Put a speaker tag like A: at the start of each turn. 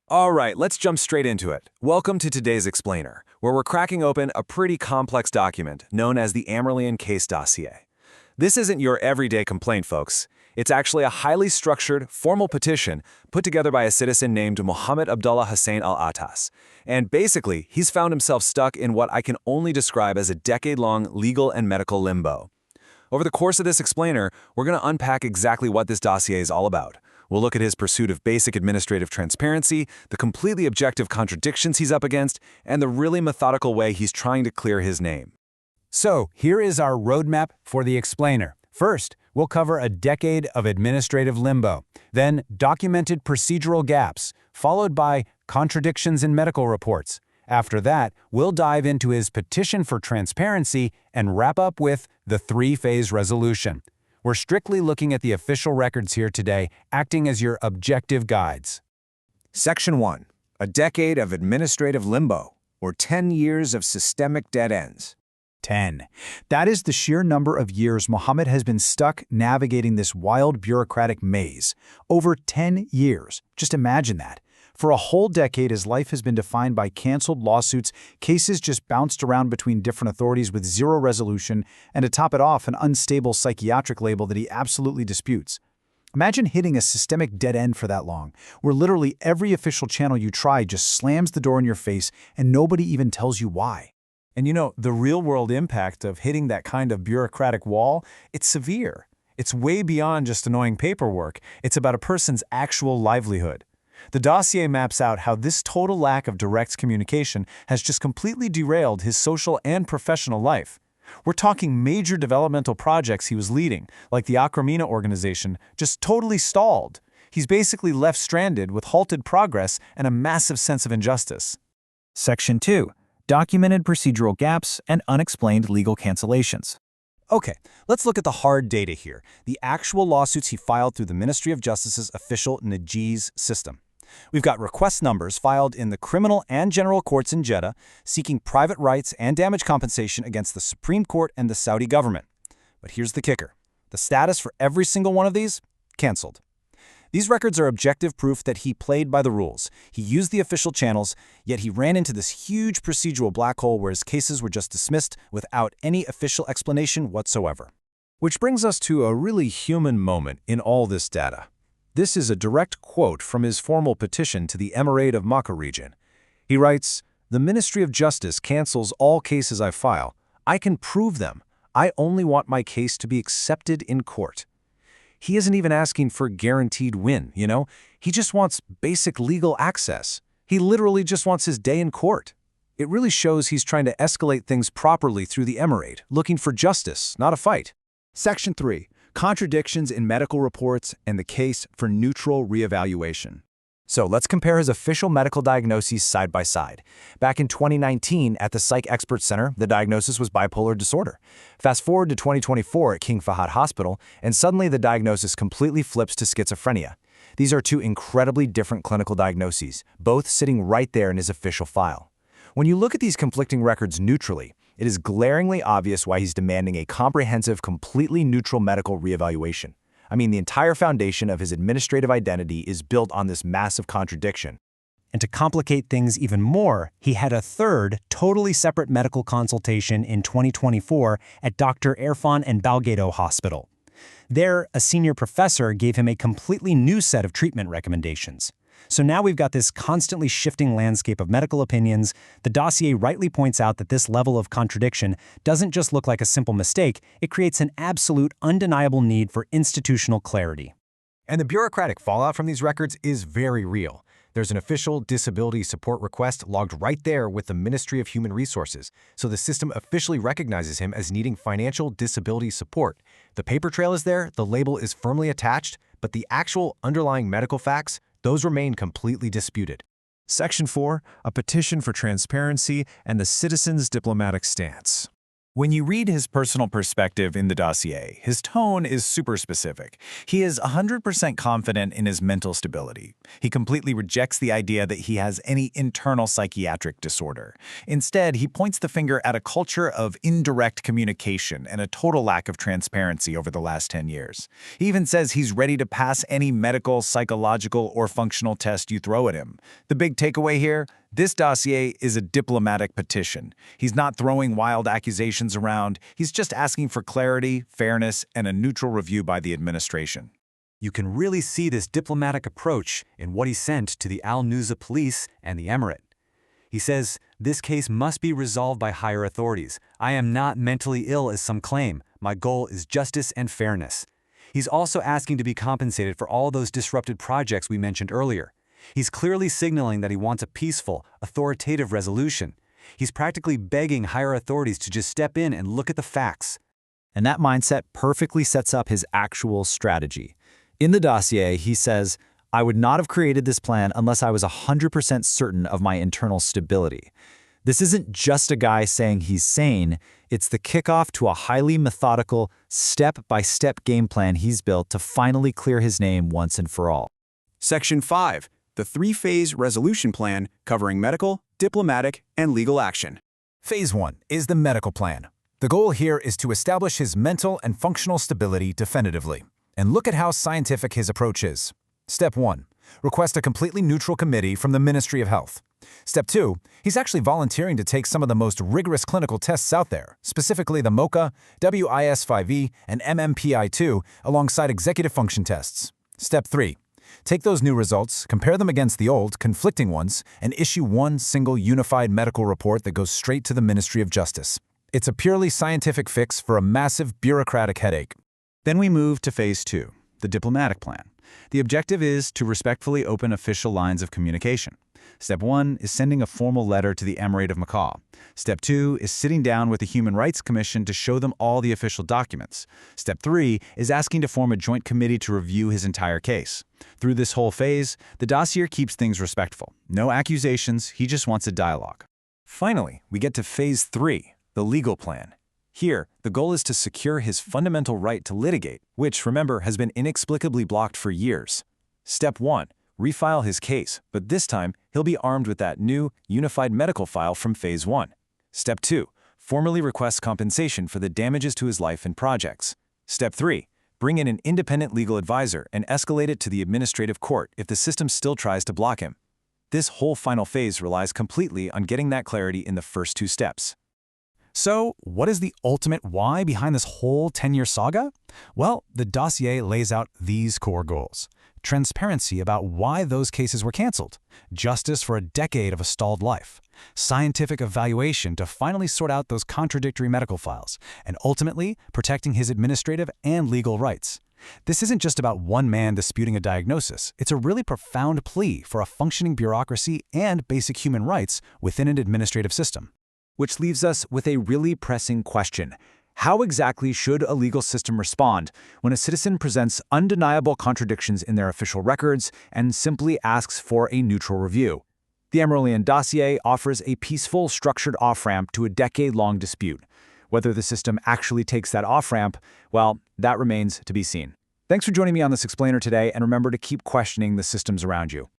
A: All right, let's jump straight into it. Welcome to today's Explainer, where we're cracking open a pretty complex document known as the Amrelyon case dossier. This isn't your everyday complaint, folks. It's actually a highly structured, formal petition put together by a citizen named Mohammed Abdullah Hussein al-Attas. And basically, he's found himself stuck in what I can only describe as a decade-long legal and medical limbo. Over the course of this Explainer, we're going to unpack exactly what this dossier is all about. We'll look at his pursuit of basic administrative transparency, the completely objective contradictions he's up against, and the really methodical way he's trying to clear his name.
B: So, here is our roadmap for the Explainer. First, we'll cover a decade of administrative limbo, then documented procedural gaps, followed by contradictions in medical reports. After that, we'll dive into his petition for transparency and wrap up with the three-phase resolution. We're strictly looking at the official records here today, acting as your objective guides.
C: Section 1. A decade of administrative limbo, or 10 years of systemic dead ends.
D: 10. That is the sheer number of years Mohammed has been stuck navigating this wild bureaucratic maze. Over 10 years. Just imagine that. For a whole decade, his life has been defined by canceled lawsuits, cases just bounced around between different authorities with zero resolution, and to top it off, an unstable psychiatric label that he absolutely disputes. Imagine hitting a systemic dead end for that long, where literally every official channel you try just slams the door in your face and nobody even tells you why.
E: And you know, the real-world impact of hitting that kind of bureaucratic wall, it's severe. It's way beyond just annoying paperwork. It's about a person's actual livelihood. The dossier maps out how this total lack of direct communication has just completely derailed his social and professional life. We're talking major developmental projects he was leading, like the Accusation organization, just totally stalled. He's basically left stranded with halted progress and a massive sense of injustice.
F: Section 2. Documented procedural gaps and unexplained legal cancellations.
E: Okay, let's look at the hard data here, the actual lawsuits he filed through the Ministry of Justice's official Najeez system. We've got request numbers filed in the criminal and general courts in Jeddah seeking private rights and damage compensation against the Supreme Court and the Saudi government. But here's the kicker. The status for every single one of these? Canceled. These records are objective proof that he played by the rules. He used the official channels, yet he ran into this huge procedural black hole where his cases were just dismissed without any official explanation whatsoever.
A: Which brings us to a really human moment in all this data. This is a direct quote from his formal petition to the Emirate of Makkah region. He writes, "The Ministry of Justice cancels all cases I file. I can prove them. I only want my case to be accepted in court." He isn't even asking for guaranteed win, you know? He just wants basic legal access. He literally just wants his day in court. It really shows he's trying to escalate things properly through the Emirate, looking for justice, not a fight.
D: Section 3. Contradictions in medical reports and the case for neutral reevaluation.
B: So let's compare his official medical diagnoses side by side. Back in 2019, at the Psych Expert Center, the diagnosis was bipolar disorder. Fast forward to 2024 at King Fahad Hospital, and suddenly the diagnosis completely flips to schizophrenia. These are two incredibly different clinical diagnoses, both sitting right there in his official file. When you look at these conflicting records neutrally, it is glaringly obvious why he's demanding a comprehensive, completely neutral medical reevaluation. I mean, the entire foundation of his administrative identity is built on this massive contradiction.
G: And to complicate things even more, he had a third, totally separate medical consultation in 2024 at Dr. Irfan and Balgado Hospital. There, a senior professor gave him a completely new set of treatment recommendations. So now we've got this constantly shifting landscape of medical opinions. The dossier rightly points out that this level of contradiction doesn't just look like a simple mistake, it creates an absolute, undeniable need for institutional clarity.
E: And the bureaucratic fallout from these records is very real. There's an official disability support request logged right there with the Ministry of Human Resources, so the system officially recognizes him as needing financial disability support. The paper trail is there, the label is firmly attached, but the actual underlying medical facts, those remain completely disputed.
A: Section 4. A petition for transparency and the citizen's diplomatic stance. When you read his personal perspective in the dossier, his tone is super specific. He is 100% confident in his mental stability. He completely rejects the idea that he has any internal psychiatric disorder. Instead, he points the finger at a culture of indirect communication and a total lack of transparency over the last 10 years. He even says he's ready to pass any medical, psychological, or functional test you throw at him. The big takeaway here? This dossier is a diplomatic petition. He's not throwing wild accusations around. He's just asking for clarity, fairness, and a neutral review by the administration.
E: You can really see this diplomatic approach in what he sent to the Al-Nusra police and the Emirate. He says, "This case must be resolved by higher authorities. I am not mentally ill as some claim. My goal is justice and fairness." He's also asking to be compensated for all those disrupted projects we mentioned earlier. He's clearly signaling that he wants a peaceful, authoritative resolution. He's practically begging higher authorities to just step in and look at the facts.
B: And that mindset perfectly sets up his actual strategy. In the dossier, he says, "I would not have created this plan unless I was 100% certain of my internal stability." This isn't just a guy saying he's sane, it's the kickoff to a highly methodical, step-by-step game plan he's built to finally clear his name once and for all.
H: Section 5. The three-phase resolution plan covering medical, diplomatic, and legal action.
B: Phase 1 is the medical plan. The goal here is to establish his mental and functional stability definitively. And look at how scientific his approach is. Step 1. Request a completely neutral committee from the Ministry of Health. Step 2. He's actually volunteering to take some of the most rigorous clinical tests out there, specifically the MOCA, WIS-5E, and MMPI-2, alongside executive function tests. Step 3. Take those new results, compare them against the old, conflicting ones, and issue one single unified medical report that goes straight to the Ministry of Justice. It's a purely scientific fix for a massive bureaucratic headache.
E: Then we move to Phase 2, the diplomatic plan. The objective is to respectfully open official lines of communication. Step 1 is sending a formal letter to the Emirate of Makkah. Step 2 is sitting down with the Human Rights Commission to show them all the official documents. Step 3 is asking to form a joint committee to review his entire case. Through this whole phase, the dossier keeps things respectful. No accusations, he just wants a dialogue.
A: Finally, we get to Phase 3, the legal plan. Here, the goal is to secure his fundamental right to litigate, which, remember, has been inexplicably blocked for years. Step 1. Refile his case, but this time, he'll be armed with that new, unified medical file from Phase 1. Step 2. Formally request compensation for the damages to his life and projects. Step 3. Bring in an independent legal advisor and escalate it to the administrative court if the system still tries to block him. This whole final phase relies completely on getting that clarity in the first two steps.
E: So, what is the ultimate why behind this whole 10-year saga? Well, the dossier lays out these core goals. Transparency about why those cases were canceled, justice for a decade of a stalled life, scientific evaluation to finally sort out those contradictory medical files, and ultimately protecting his administrative and legal rights. This isn't just about one man disputing a diagnosis. It's a really profound plea for a functioning bureaucracy and basic human rights within an administrative system.
B: Which leaves us with a really pressing question. How exactly should a legal system respond when a citizen presents undeniable contradictions in their official records and simply asks for a neutral review? The Amrelyon dossier offers a peaceful, structured off-ramp to a decade-long dispute. Whether the system actually takes that off-ramp, well, that remains to be seen. Thanks for joining me on this explainer today, and remember to keep questioning the systems around you.